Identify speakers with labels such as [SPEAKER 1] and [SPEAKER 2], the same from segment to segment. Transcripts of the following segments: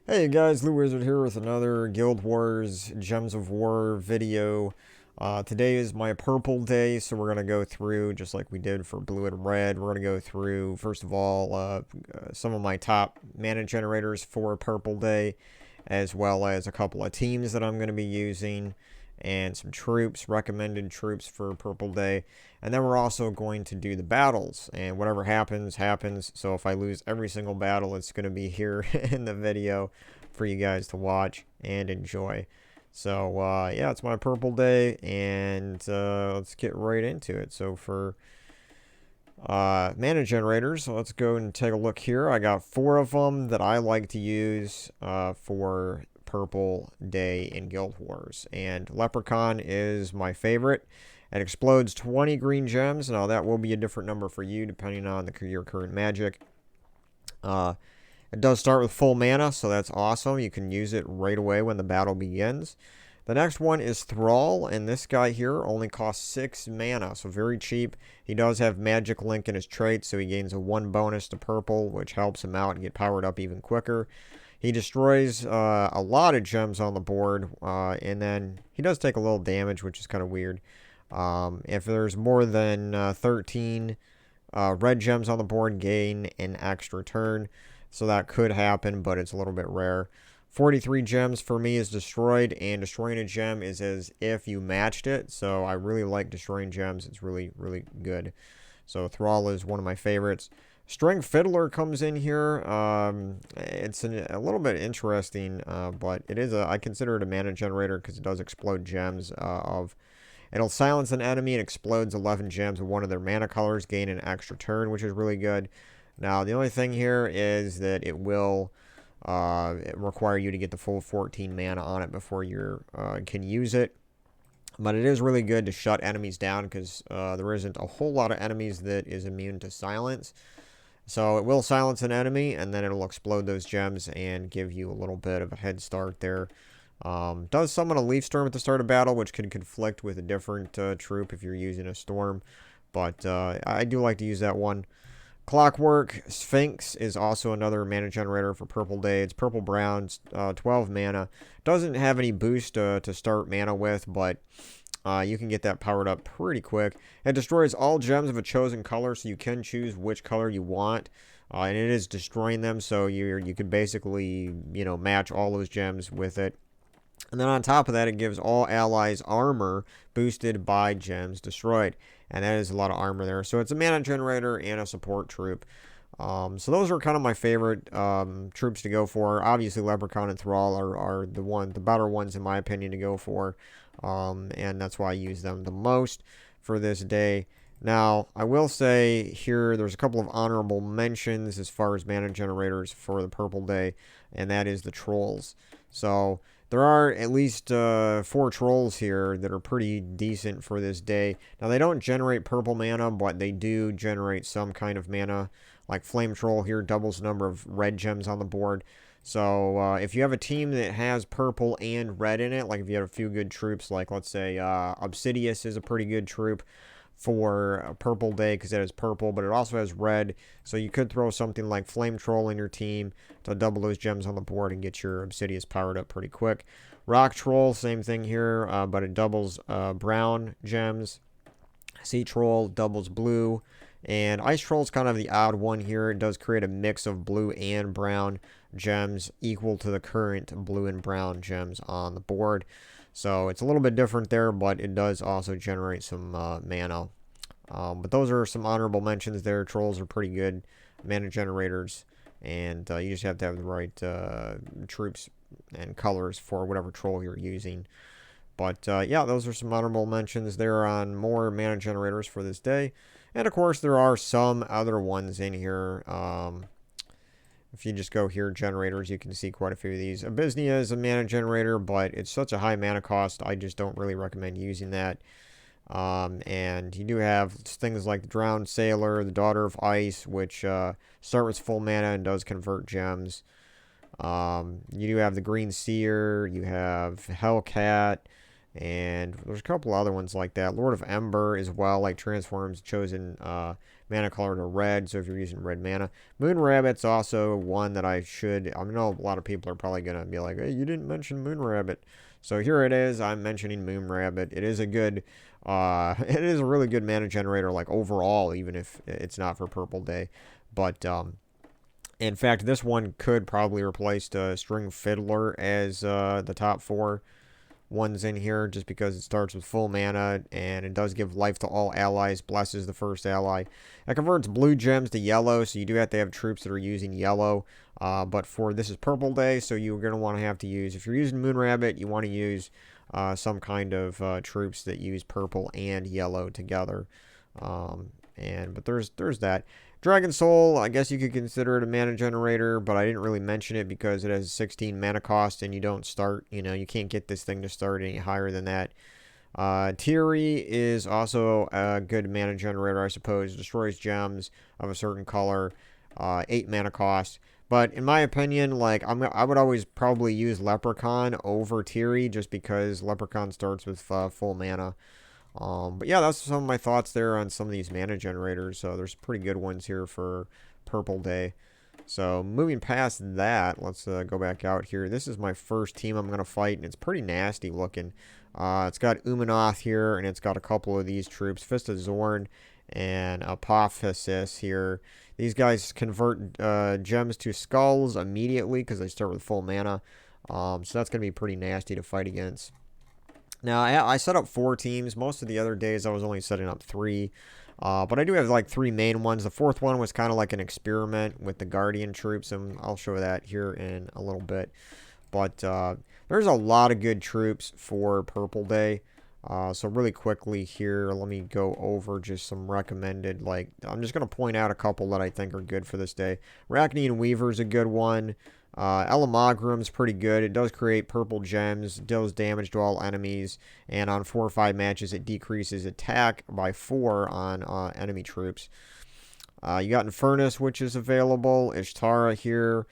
[SPEAKER 1] Hey guys, Lootwizard here with another Guild Wars Gems of War video. Today is my purple day, so we're going to go through, just like we did for blue and red, we're going to go through, first of all, some of my top mana generators for purple day, as well as a couple of teams that I'm going to be using, and some troops, recommended troops for purple day. And then we're also going to do the battles, and whatever happens, happens. So if I lose every single battle, it's going to be here in the video for you guys to watch and enjoy. So, yeah, it's my purple day, and let's get right into it. So for mana generators, let's go and take a look here. I got 4 of them that I like to use for purple day in Guild Wars. And Leprechaun is my favorite. It explodes 20 green gems. Now, that will be a different number for you depending on your current magic. It does start with full mana, so that's awesome. You can use it right away when the battle begins. The next one is Thrall, and this guy here only costs 6 mana, so very cheap. He does have Magic Link in his trait, so he gains a 1 bonus to purple, which helps him out and get powered up even quicker. He destroys a lot of gems on the board, and then he does take a little damage, which is kind of weird. If there's more than 13 red gems on the board, gain an extra turn. So that could happen, but it's a little bit rare. 43 gems for me is destroyed, and destroying a gem is as if you matched it. So I really like destroying gems. It's really, really good. So Thrall is one of my favorites. String Fiddler comes in here. It's a little bit interesting, but it is I consider it a mana generator because it does explode gems It'll silence an enemy and explodes 11 gems of one of their mana colors, gain an extra turn, which is really good. Now, the only thing here is that it will require you to get the full 14 mana on it before you can use it. But it is really good to shut enemies down because there isn't a whole lot of enemies that is immune to silence. So it will silence an enemy, and then it'll explode those gems and give you a little bit of a head start there. Does summon a Leaf Storm at the start of battle, which can conflict with a different troop if you're using a Storm. But I do like to use that one. Clockwork Sphinx is also another mana generator for purple day. It's purple brown, 12 mana. Doesn't have any boost to start mana with, but you can get that powered up pretty quick. It destroys all gems of a chosen color, so you can choose which color you want. And it is destroying them, so you could basically, match all those gems with it. And then on top of that, it gives all allies armor boosted by gems destroyed. And that is a lot of armor there. So it's a mana generator and a support troop. So those are kind of my favorite troops to go for. Obviously, Leprechaun and Thrall are the better ones in my opinion to go for. And that's why I use them the most for this day. Now, I will say here, there's a couple of honorable mentions as far as mana generators for the purple day, and that is the trolls. So there are at least 4 trolls here that are pretty decent for this day. Now, they don't generate purple mana, but they do generate some kind of mana. Like Flame Troll here doubles the number of red gems on the board. So if you have a team that has purple and red in it, like if you have a few good troops, like let's say Obsidious is a pretty good troop for a purple day because it has purple, but it also has red. So you could throw something like Flame Troll in your team to double those gems on the board and get your Obsidious powered up pretty quick. Rock Troll, same thing here, but it doubles brown gems. Sea Troll doubles blue. And Ice Troll is kind of the odd one here. It does create a mix of blue and brown gems equal to the current blue and brown gems on the board. So it's a little bit different there, but it does also generate some mana. But those are some honorable mentions there. Trolls are pretty good mana generators, and you just have to have the right troops and colors for whatever troll you're using. But yeah, those are some honorable mentions there on more mana generators for this day. And of course, there are some other ones in here. If you just go here, generators, you can see quite a few of these. Abysnia is a mana generator, but it's such a high mana cost, I just don't really recommend using that. And you do have things like the Drowned Sailor, the Daughter of Ice, which start with full mana and does convert gems. You do have the Green Seer, you have Hellcat, And there's a couple other ones like that. Lord of Ember as well, like transforms chosen mana color to red, so if you're using red mana. Moon Rabbit's also one that I know a lot of people are probably going to be like, hey, you didn't mention Moon Rabbit. So here it is, I'm mentioning Moon Rabbit. It is a good, it is a really good mana generator, like overall, even if it's not for Purple Day. But, in fact, this one could probably replace String Fiddler as the top 4 ones in here, just because it starts with full mana and it does give life to all allies, blesses the first ally. It converts blue gems to yellow, so you do have to have troops that are using yellow. But this is Purple Day, so you're going to want to have to use, if you're using Moon Rabbit, you want to use some kind of troops that use purple and yellow together. But there's that. Dragon Soul, I guess you could consider it a mana generator, but I didn't really mention it because it has 16 mana cost and you don't start, you can't get this thing to start any higher than that. Tiri is also a good mana generator, I suppose. Destroys gems of a certain color, 8 mana cost. But in my opinion, I would always probably use Leprechaun over Tiri just because Leprechaun starts with full mana. But yeah, that's some of my thoughts there on some of these mana generators. So there's pretty good ones here for Purple Day. So moving past that, let's go back out here. This is my first team I'm going to fight, and it's pretty nasty looking. It's got Umanoth here, and it's got a couple of these troops, Fist of Zorn and Apophysis here. These guys convert gems to skulls immediately because they start with full mana. So that's going to be pretty nasty to fight against. Now, I set up 4 teams. Most of the other days, I was only setting up 3. But I do have, 3 main ones. The 4th one was kind of like an experiment with the Guardian troops, and I'll show that here in a little bit. But there's a lot of good troops for Purple Day. So really quickly here, let me go over just some recommended, I'm just going to point out a couple that I think are good for this day. Arachnean Weaver is a good one. Elamagram's pretty good. It does create purple gems, deals damage to all enemies, and on 4 or 5 matches, it decreases attack by 4 on enemy troops. You got Infernus, which is available. Ishtara here.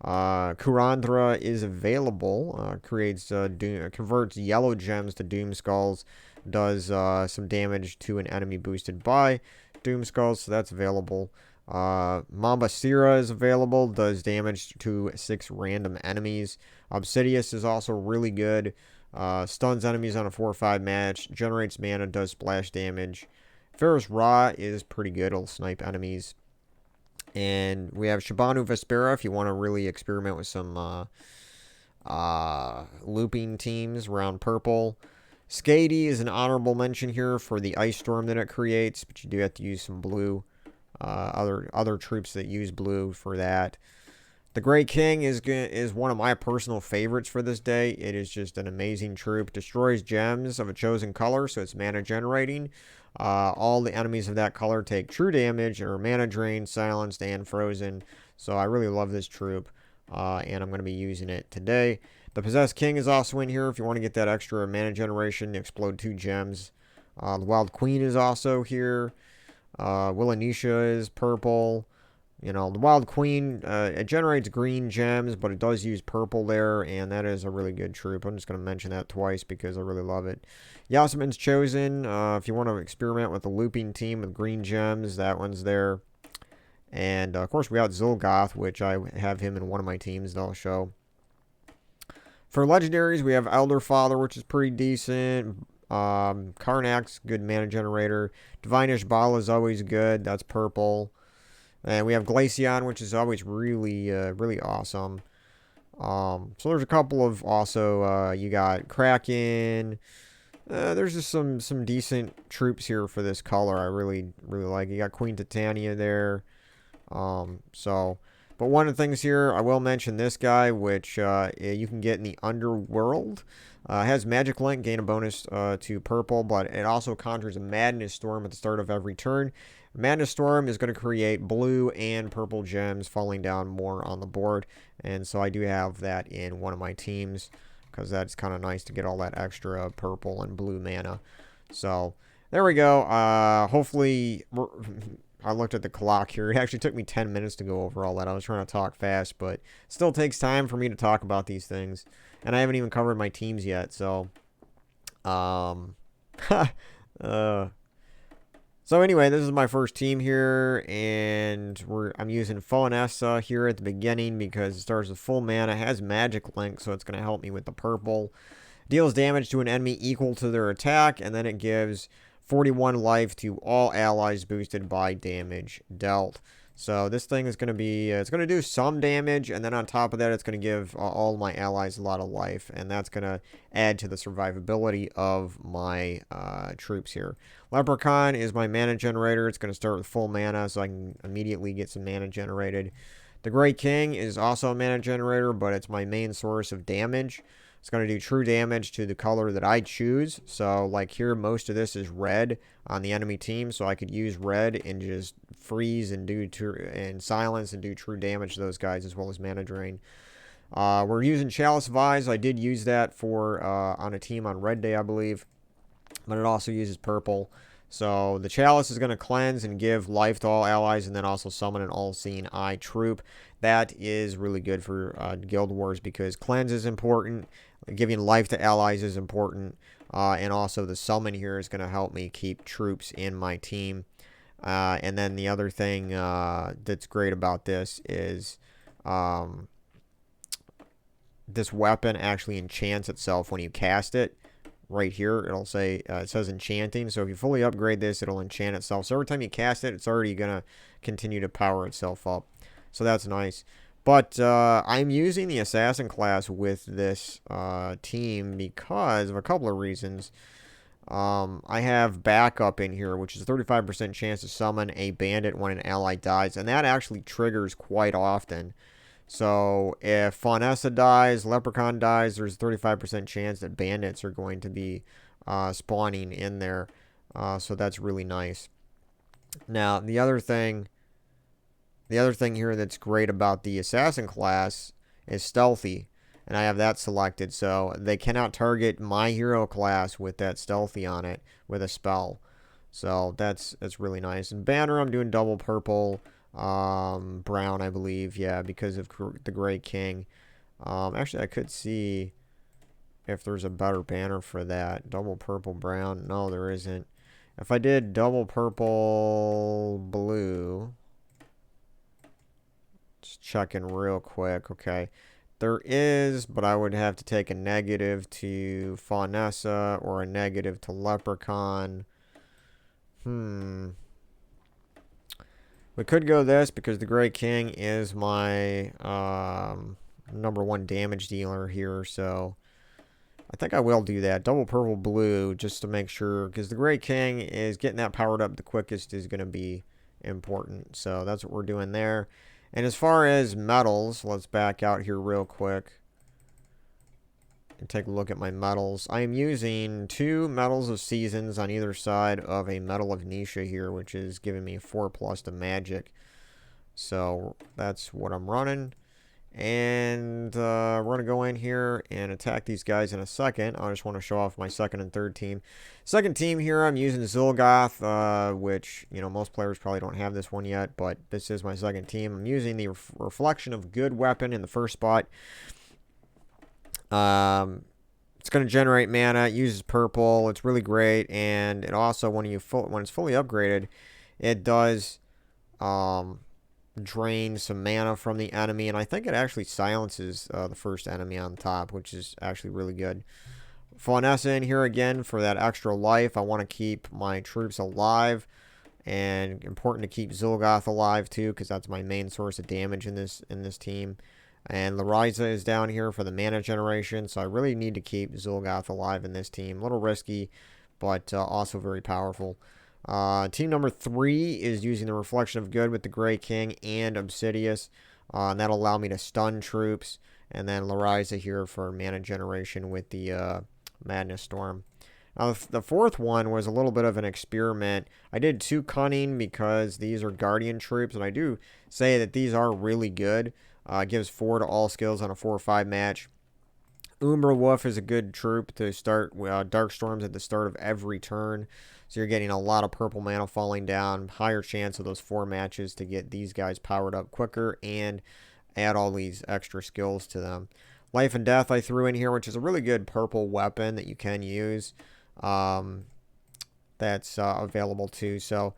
[SPEAKER 1] Kurandra is available. Converts yellow gems to Doom Skulls. Does some damage to an enemy boosted by Doom Skulls, so that's available. Mambasira is available, does damage to 6 random enemies. Obsidius is also really good. Stuns enemies on a 4 or 5 match, generates mana, does splash damage. Ferrous Ra is pretty good, it'll snipe enemies. And we have Shabanu Vespera if you want to really experiment with some looping teams around purple. Skady is an honorable mention here for the ice storm that it creates, but you do have to use some blue. Other troops that use blue for that. The Grey King is one of my personal favorites for this day. It is just an amazing troop. Destroys gems of a chosen color, so it's mana generating. All the enemies of that color take true damage and are mana drained, silenced, and frozen. So I really love this troop, and I'm going to be using it today. The Possessed King is also in here if you want to get that extra mana generation. Explode 2 gems. The Wild Queen is also here. Willanisha is purple. The Wild Queen, it generates green gems, but it does use purple there, and that is a really good troop. I'm just going to mention that twice because I really love it. Yasmin's Chosen, if you want to experiment with a looping team with green gems, that one's there. And, of course, we got Zilgoth, which I have him in one of my teams that I'll show. For legendaries, we have Elder Father, which is pretty decent. Karnak's good mana generator. Divine Ishbal is always good. That's purple. And we have Glaceon, which is always really, really awesome. So there's a couple of also, you got Kraken. There's just some decent troops here for this color. I really, really like. You got Queen Titania there. But one of the things here, I will mention this guy, which you can get in the Underworld. Has Magic Link, gain a bonus to purple, but it also conjures a Madness Storm at the start of every turn. Madness Storm is going to create blue and purple gems falling down more on the board, and so I do have that in one of my teams, because that's kind of nice to get all that extra purple and blue mana. So, there we go. Hopefully, I looked at the clock here. It actually took me 10 minutes to go over all that. I was trying to talk fast, but it still takes time for me to talk about these things. And I haven't even covered my teams yet, so Um, uh, so anyway, this is my first team here, and I'm using Fonessa here at the beginning because it starts with full mana, has Magic Link, so it's going to help me with the purple. Deals damage to an enemy equal to their attack, and then it gives 41 life to all allies boosted by damage dealt. So this thing is going to be, it's going to do some damage, and then on top of that, it's going to give all my allies a lot of life, and that's going to add to the survivability of my troops here. Leprechaun is my mana generator. It's going to start with full mana, so I can immediately get some mana generated. The Great King is also a mana generator, but it's my main source of damage. It's going to do true damage to the color that I choose. So, like here, most of this is red on the enemy team. So I could use red and just freeze and and silence and do true damage to those guys as well as mana drain. We're using Chalice Vise. I did use that for on a team on red day, I believe. But it also uses purple. So the Chalice is going to cleanse and give life to all allies, and then also summon an all-seeing eye troop. That is really good for Guild Wars because cleanse is important, giving life to allies is important, and also the summon here is going to help me keep troops in my team. And then the other thing that's great about this is this weapon actually enchants itself when you cast it. Right here, it'll say, it says enchanting. So if you fully upgrade this, it'll enchant itself. So every time you cast it, it's already going to continue to power itself up. So that's nice. But I'm using the assassin class with this team because of a couple of reasons. I have backup in here, which is a 35% chance to summon a bandit when an ally dies. And that actually triggers quite often. So if Fonessa dies, Leprechaun dies, there's a 35% chance that bandits are going to be spawning in there. So that's really nice. Now, the other thing here that's great about the assassin class is stealthy. And I have that selected, so they cannot target my hero class with that stealthy on it with a spell. So that's really nice. And banner, I'm doing double purple. Brown, I believe, yeah, because of the Great King. Actually, I could see if there's a better banner for that. Double purple, brown. No, there isn't. If I did double purple, blue, just checking real quick. Okay, there is, but I would have to take a negative to Fonessa or a negative to Leprechaun. We could go this because the Great King is my #1 damage dealer here, so I think I will do that. Double purple blue just to make sure, because the Great King is getting that powered up the quickest is going to be important. So that's what we're doing there. And as far as metals, let's back out here real quick and take a look at my metals. I am using 2 Metals of Seasons on either side of a Metal of Nisha here, which is giving me 4+ to magic. So that's what I'm running. And we're going to go in here and attack these guys in a second. I just want to show off my second and third team. Second team here, I'm using Zilgoth, which, you know, most players probably don't have this one yet, but this is my second team. I'm using the Reflection of Good weapon in the first spot. It's going to generate mana. It uses purple. It's really great, and it also, when it's fully upgraded, it does drain some mana from the enemy, and I think it actually silences the first enemy on top, which is actually really good. Fonessa in here again for that extra life. I want to keep my troops alive, and important to keep Zilgoth alive too, because that's my main source of damage in this team. And Lootwizard is down here for the mana generation, so I really need to keep Zilgoth alive in this team. A little risky, but also very powerful. Team number 3 is using the Reflection of Good with the Grey King and Obsidious. And that'll allow me to stun troops. And then Lootwizard here for mana generation with the Madness Storm. Now, the fourth one was a little bit of an experiment. I did 2 Cunning because these are Guardian troops, and I do say that these are really good. Gives 4 to all skills on a 4-5 match. Umbra Wolf is a good troop to start Dark Storms at the start of every turn. So you're getting a lot of purple mana falling down. Higher chance of those 4 matches to get these guys powered up quicker and add all these extra skills to them. Life and Death I threw in here, which is a really good purple weapon that you can use. That's available too. So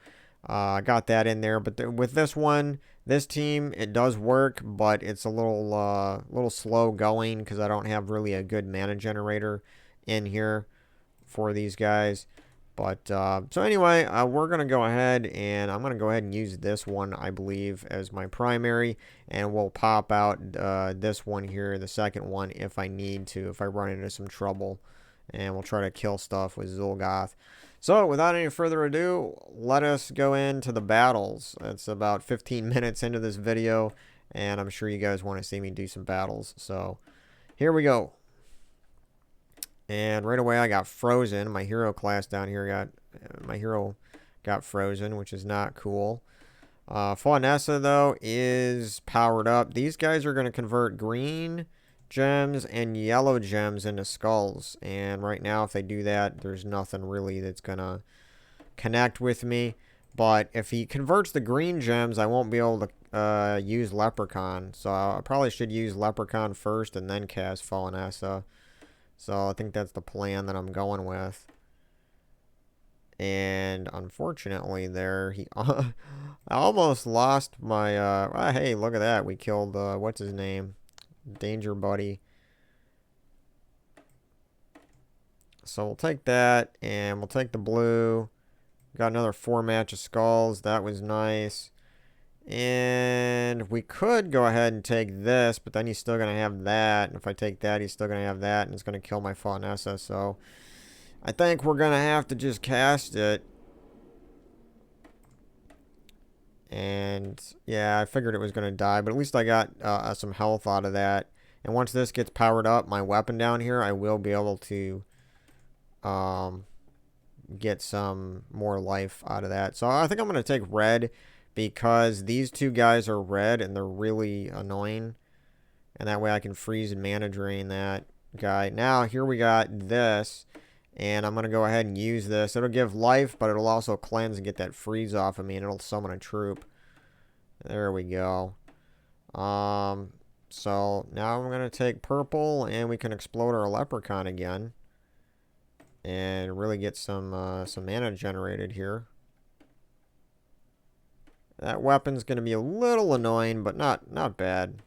[SPEAKER 1] I got that in there. But with this one, this team, it does work, but it's a little slow going because I don't have really a good mana generator in here for these guys. But so anyway, we're going to go ahead and I'm going to go ahead and use this one, I believe, as my primary. And we'll pop out this one here, the second one, if I need to, if I run into some trouble. And we'll try to kill stuff with Zul'Goth. So without any further ado, let us go into the battles. It's about 15 minutes into this video, and I'm sure you guys want to see me do some battles. So here we go. And right away I got frozen. My hero class down here got frozen, which is not cool. Faunessa, though, is powered up. These guys are going to convert green gems and yellow gems into skulls. And right now, if they do that, there's nothing really that's going to connect with me. But if he converts the green gems, I won't be able to use Leprechaun. So I probably should use Leprechaun first and then cast Faunessa. So I think that's the plan that I'm going with. And unfortunately there, I almost lost my, hey, look at that. We killed, what's his name? Danger Buddy. So we'll take that, and we'll take the blue. Got another 4 match of skulls. That was nice. And we could go ahead and take this, but then he's still going to have that. And if I take that, he's still going to have that, and it's going to kill my Faunessa. So I think we're going to have to just cast it. And yeah, I figured it was going to die, but at least I got some health out of that. And once this gets powered up, my weapon down here, I will be able to get some more life out of that. So I think I'm going to take red because these two guys are red and they're really annoying. And that way I can freeze and mana drain that guy. Now, here we got this. And I'm going to go ahead and use this. It'll give life, but it'll also cleanse and get that freeze off of me. And it'll summon a troop. There we go. So now I'm going to take purple. And we can explode our Leprechaun again. And really get some mana generated here. That weapon's going to be a little annoying, but not bad.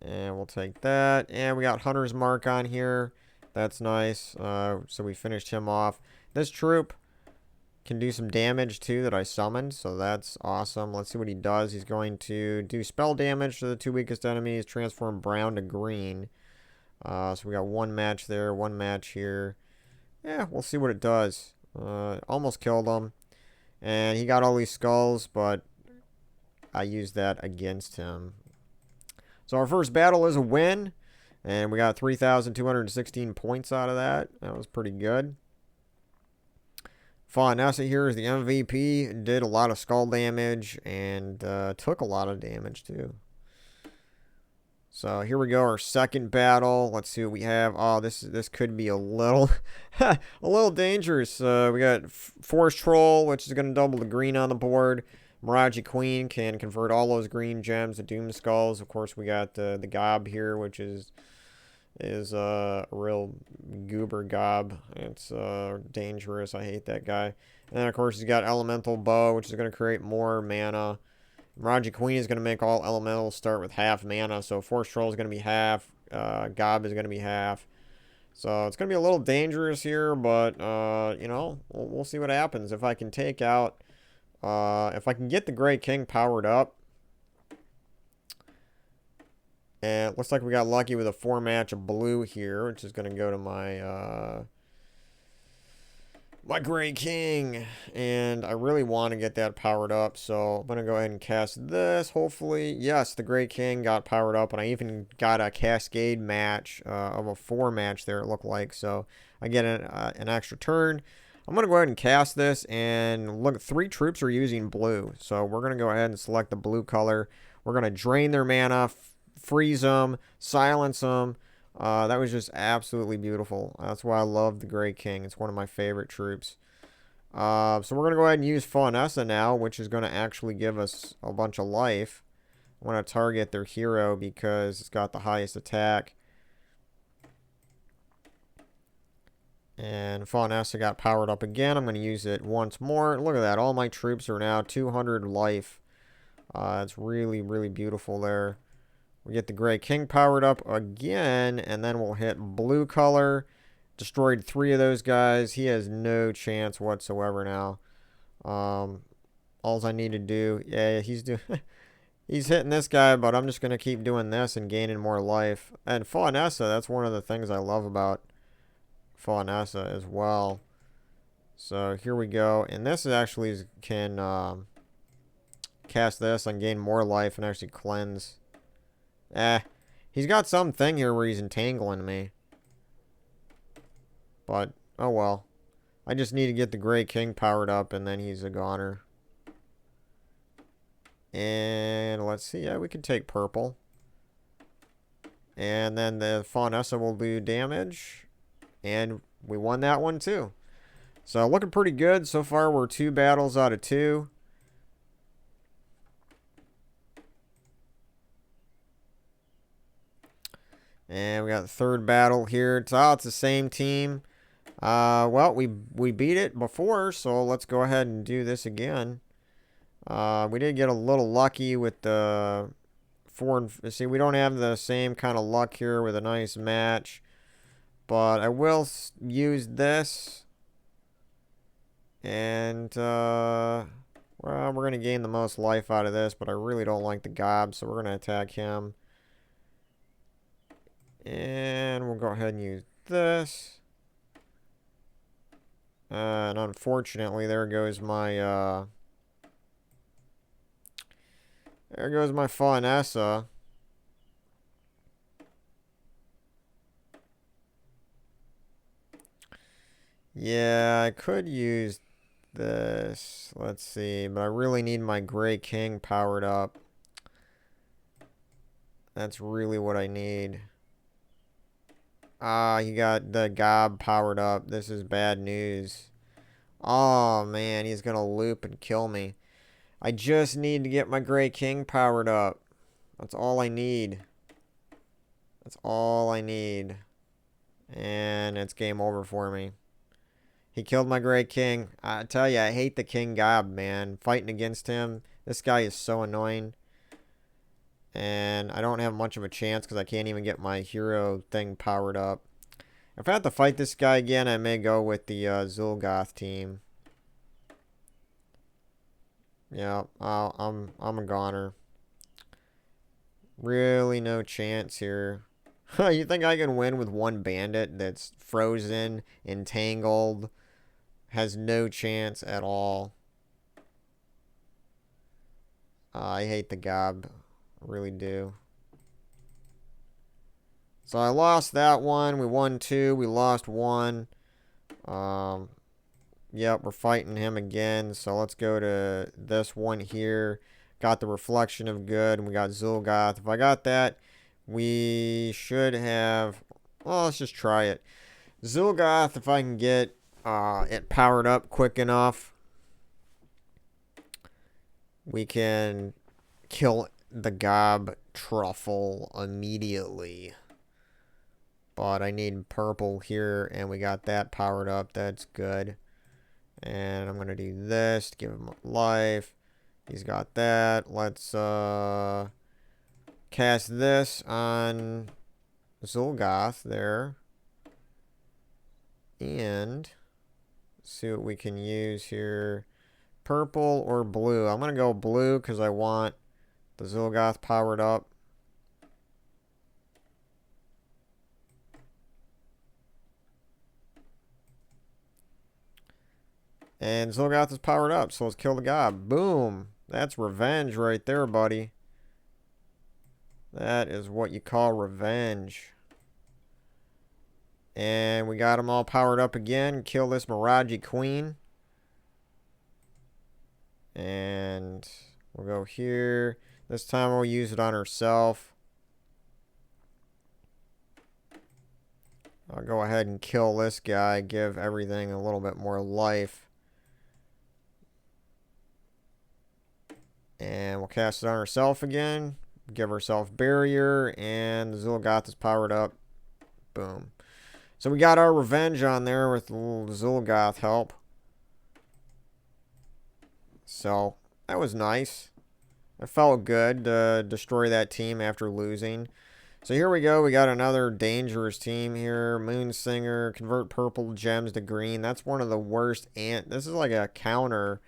[SPEAKER 1] And we'll take that. And we got Hunter's Mark on here. That's nice. So we finished him off. This troop can do some damage, too, that I summoned. So that's awesome. Let's see what he does. He's going to do spell damage to the 2 weakest enemies. Transform brown to green. So we got 1 match there. 1 match here. Yeah, we'll see what it does. Almost killed him. And he got all these skulls, but I used that against him. So our first battle is a win. And we got 3,216 points out of that. That was pretty good. Faunessa here is the MVP. Did a lot of skull damage and took a lot of damage too. So here we go, our second battle. Let's see what we have. Oh, this could be a little a little dangerous. We got Forest Troll, which is going to double the green on the board. Mirage Queen can convert all those green gems to Doom Skulls. Of course, we got the Gob here, which is a real goober Gob. It's dangerous. I hate that guy. And then, of course, he's got Elemental Bow, which is going to create more mana. Mirage Queen is going to make all elementals start with half mana. So Force Troll is going to be half. Gob is going to be half. So it's going to be a little dangerous here, but, you know, we'll see what happens. If I can take out, if I can get the Grey King powered up. And it looks like we got lucky with a 4 match of blue here, which is going to go to my, my Grey King. And I really want to get that powered up, so I'm going to go ahead and cast this, hopefully. Yes, the Grey King got powered up, and I even got a Cascade match of a 4 match there, it looked like. So I get an extra turn. I'm going to go ahead and cast this, and look, 3 troops are using blue. So we're going to go ahead and select the blue color. We're going to drain their mana, freeze them, silence them. That was just absolutely beautiful. That's why I love the Grey King. It's one of my favorite troops. So we're going to go ahead and use Faunessa now, which is going to actually give us a bunch of life. I want to target their hero because it's got the highest attack. And Faunessa got powered up again. I'm going to use it once more. Look at that. All my troops are now 200 life. It's really, really beautiful there. We get the Gray King powered up again, and then we'll hit blue color. Destroyed 3 of those guys. He has no chance whatsoever now. All I need to do... Yeah, he's doing... He's hitting this guy, but I'm just going to keep doing this and gaining more life. And Faunessa, that's one of the things I love about Faunessa as well. So here we go. And this actually can cast this and gain more life and actually cleanse. He's got something here where he's entangling me. But, oh well. I just need to get the Gray King powered up and then he's a goner. And let's see. Yeah, we can take purple. And then the Faunessa will do damage. And we won that one too. So looking pretty good. So far we're 2 battles out of 2. And we got the 3rd battle here. It's the same team. Well, we beat it before, so let's go ahead and do this again. We did get a little lucky with the 4 and... See, we don't have the same kind of luck here with a nice match. But I will use this. And, well, we're going to gain the most life out of this, but I really don't like the gob, so we're going to attack him. And we'll go ahead and use this. And unfortunately, there goes my Faunessa. Yeah, I could use this. Let's see, but I really need my Gray King powered up. That's really what I need. He got the gob powered up. This is bad news. Oh, man, he's gonna loop and kill me. I just need to get my Gray King powered up. That's all I need. That's all I need. And it's game over for me. He killed my Gray King. I tell you, I hate the King gob, man. Fighting against him. This guy is so annoying. And I don't have much of a chance because I can't even get my hero thing powered up. If I have to fight this guy again, I may go with the Zul'Goth team. Yeah, I'm a goner. Really no chance here. You think I can win with one bandit that's frozen, entangled, has no chance at all? I hate the gob. Really do. So I lost that one. We won 2. We lost 1. Yep, we're fighting him again. So let's go to this one here. Got the Reflection of Good, and we got Zul'Goth. If I got that, we should have... Well, let's just try it. Zul'Goth, if I can get it powered up quick enough, we can kill the gob truffle immediately. But I need purple here, and we got that powered up. That's good. And I'm going to do this to give him life. He's got that. Let's cast this on Zul'Goth there. And see what we can use here. Purple or blue. I'm going to go blue because I want the Zul'Goth powered up. And Zul'Goth is powered up, so let's kill the gob. Boom. That's revenge right there, buddy. That is what you call revenge. And we got them all powered up again. Kill this Miraji Queen. And we'll go here. This time we'll use it on herself. I'll go ahead and kill this guy. Give everything a little bit more life. And we'll cast it on herself again. give ourselves barrier, and the Zul'Goth is powered up. Boom. So we got our revenge on there with a little Zul'Goth help. So that was nice. It felt good to destroy that team after losing. So here we go. We got another dangerous team here. Moonsinger, convert purple gems to green. That's one of the worst. This is like a counter,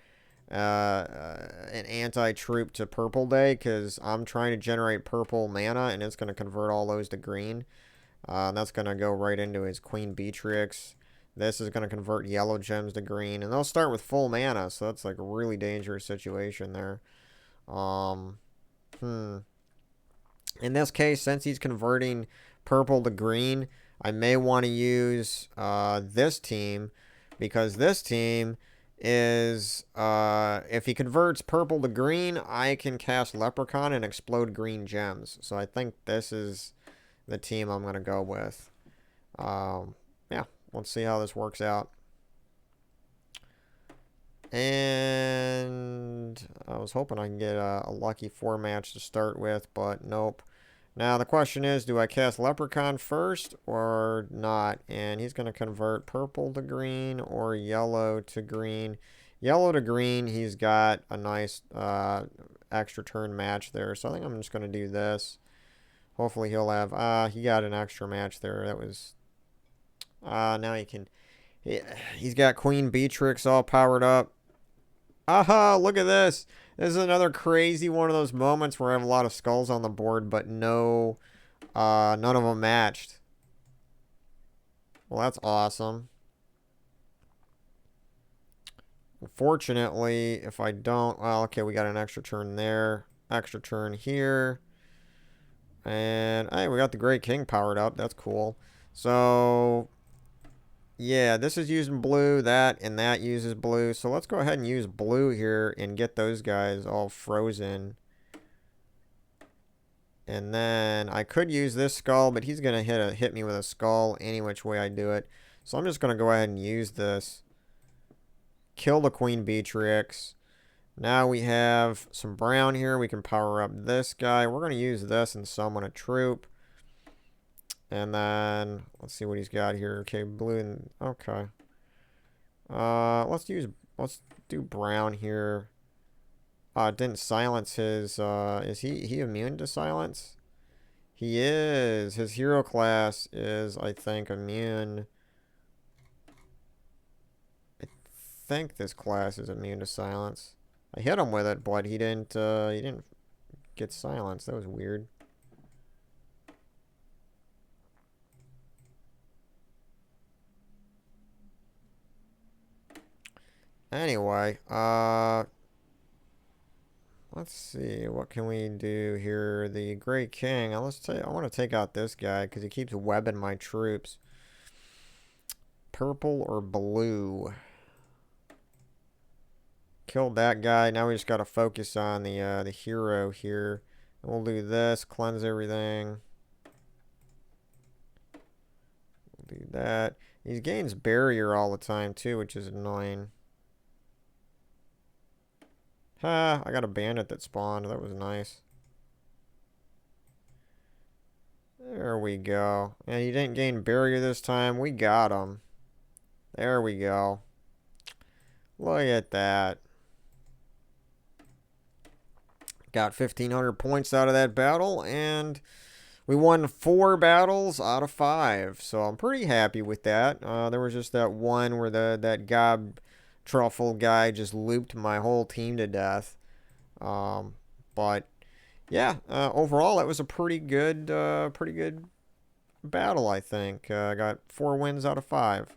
[SPEAKER 1] an anti-troop to Purple Day, because I'm trying to generate purple mana, and it's going to convert all those to green. That's going to go right into his Queen Beatrix. This is going to convert yellow gems to green, and they'll start with full mana, so that's like a really dangerous situation there. In this case, since he's converting purple to green, I may want to use this team, because this team is, if he converts purple to green, I can cast Leprechaun and explode green gems. So I think this is the team I'm going to go with. Yeah, let's see how this works out. And I was hoping I can get a lucky 4 match to start with, but nope. Now the question is, do I cast Leprechaun first or not? And he's going to convert purple to green or yellow to green. Yellow to green, he's got a nice extra turn match there. So I think I'm just going to do this. Hopefully he'll have, he got an extra match there. That was, now he can, he's got Queen Beatrix all powered up. Aha, look at this. This is another crazy one of those moments where I have a lot of skulls on the board, but no, none of them matched. Well, that's awesome. Unfortunately, if I don't, well, okay, we got an extra turn there, extra turn here. And, hey, we got the Great King powered up. That's cool. So, yeah, this is using blue, that, and that uses blue. So let's go ahead and use blue here and get those guys all frozen. And then I could use this skull, but he's going to hit me with a skull any which way I do it. So I'm just going to go ahead and use this. Kill the Queen Beatrix. Now we have some brown here. We can power up this guy. We're going to use this and summon a troop. And then, let's see what he's got here. Okay, blue and, okay. Let's do brown here. It didn't silence his, is he immune to silence? He is. His hero class is, I think, immune. I think this class is immune to silence. I hit him with it, but he didn't get silenced. That was weird. Anyway, let's see, what can we do here? The Great King, I want to take out this guy because he keeps webbing my troops. Purple or blue? Killed that guy. Now we just got to focus on the hero here. And we'll do this, cleanse everything. We'll do that. He gains barrier all the time too, which is annoying. Ha, I got a bandit that spawned. That was nice. There we go. And he didn't gain barrier this time. We got him. There we go. Look at that. Got 1,500 points out of that battle, and we won 4 battles out of 5. So I'm pretty happy with that. There was just that one where that gob truffle guy just looped my whole team to death. But yeah, overall it was a pretty good battle, I think. I got 4 wins out of 5.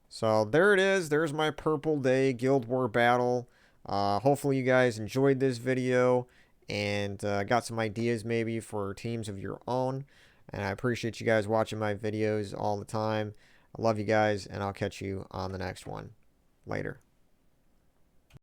[SPEAKER 1] So there it is. There's my Purple Day Guild War battle. Hopefully you guys enjoyed this video and got some ideas maybe for teams of your own. And I appreciate you guys watching my videos all the time. I love you guys, and I'll catch you on the next one. Later.